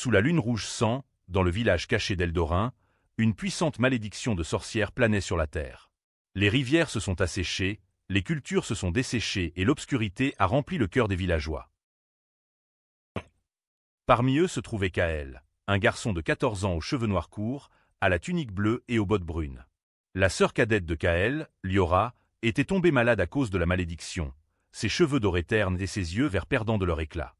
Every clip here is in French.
Sous la lune rouge sang, dans le village caché d'Eldorin, une puissante malédiction de sorcière planait sur la terre. Les rivières se sont asséchées, les cultures se sont desséchées et l'obscurité a rempli le cœur des villageois. Parmi eux se trouvait Kaël, un garçon de 14 ans aux cheveux noirs courts, à la tunique bleue et aux bottes brunes. La sœur cadette de Kaël, Liora, était tombée malade à cause de la malédiction, ses cheveux dorés ternes et ses yeux verts perdant de leur éclat.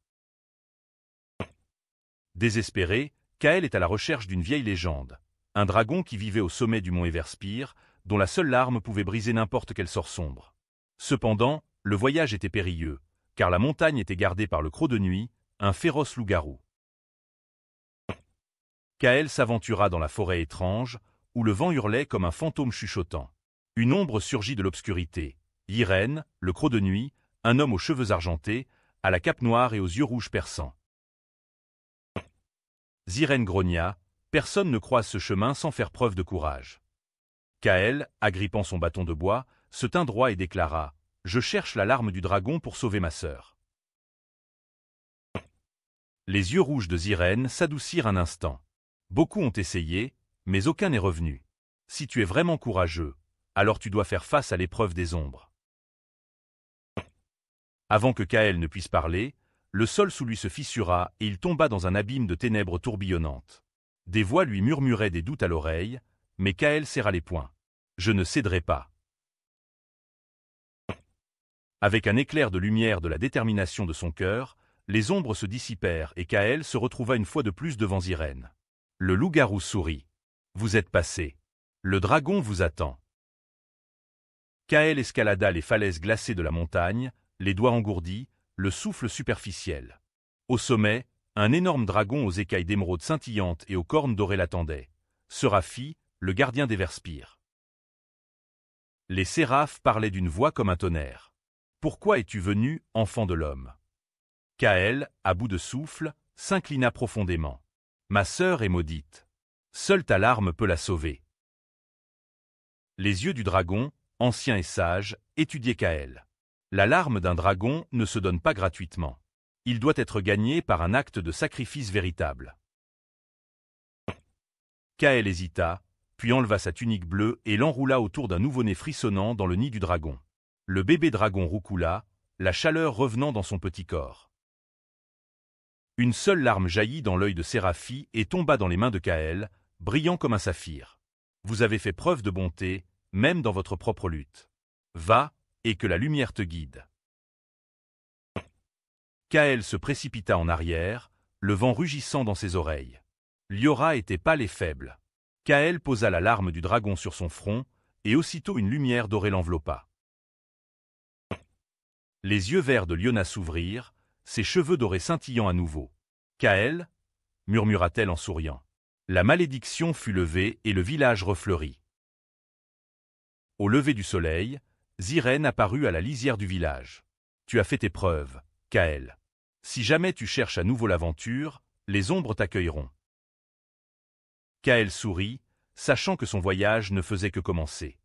Désespéré, Kaël est à la recherche d'une vieille légende, un dragon qui vivait au sommet du mont Everspire, dont la seule larme pouvait briser n'importe quel sort sombre. Cependant, le voyage était périlleux, car la montagne était gardée par le Croc de Nuit, un féroce loup-garou. Kaël s'aventura dans la forêt étrange, où le vent hurlait comme un fantôme chuchotant. Une ombre surgit de l'obscurité. Yren, le Croc de Nuit, un homme aux cheveux argentés, à la cape noire et aux yeux rouges perçants. Ziren grogna, personne ne croise ce chemin sans faire preuve de courage. Kaël, agrippant son bâton de bois, se tint droit et déclara « Je cherche la larme du dragon pour sauver ma sœur. » Les yeux rouges de Ziren s'adoucirent un instant. Beaucoup ont essayé, mais aucun n'est revenu. Si tu es vraiment courageux, alors tu dois faire face à l'épreuve des ombres. Avant que Kaël ne puisse parler, le sol sous lui se fissura et il tomba dans un abîme de ténèbres tourbillonnantes. Des voix lui murmuraient des doutes à l'oreille, mais Kaël serra les poings. « Je ne céderai pas. » Avec un éclair de lumière de la détermination de son cœur, les ombres se dissipèrent et Kaël se retrouva une fois de plus devant Ziren. Le loup-garou sourit. « Vous êtes passé. Le dragon vous attend. » Kaël escalada les falaises glacées de la montagne, les doigts engourdis, le souffle superficiel. Au sommet, un énorme dragon aux écailles d'émeraude scintillantes et aux cornes dorées l'attendait. Serafi, le gardien d'Everspire. Les séraphes parlaient d'une voix comme un tonnerre. « Pourquoi es-tu venu, enfant de l'homme » Kaël, à bout de souffle, s'inclina profondément. « Ma sœur est maudite. Seule ta larme peut la sauver. » Les yeux du dragon, ancien et sage, étudiaient Kaël. La larme d'un dragon ne se donne pas gratuitement. Il doit être gagné par un acte de sacrifice véritable. Kaël hésita, puis enleva sa tunique bleue et l'enroula autour d'un nouveau-né frissonnant dans le nid du dragon. Le bébé dragon roucoula, la chaleur revenant dans son petit corps. Une seule larme jaillit dans l'œil de Séraphie et tomba dans les mains de Kaël, brillant comme un saphir. « Vous avez fait preuve de bonté, même dans votre propre lutte. Va, et que la lumière te guide. » Kaël se précipita en arrière, le vent rugissant dans ses oreilles. Liora était pâle et faible. Kaël posa la larme du dragon sur son front, et aussitôt une lumière dorée l'enveloppa. Les yeux verts de Liona s'ouvrirent, ses cheveux dorés scintillant à nouveau. « Kaël » murmura-t-elle en souriant. La malédiction fut levée et le village refleurit. Au lever du soleil, Ziren apparut à la lisière du village. « Tu as fait tes preuves, Kaël. Si jamais tu cherches à nouveau l'aventure, les ombres t'accueilleront. » Kaël sourit, sachant que son voyage ne faisait que commencer.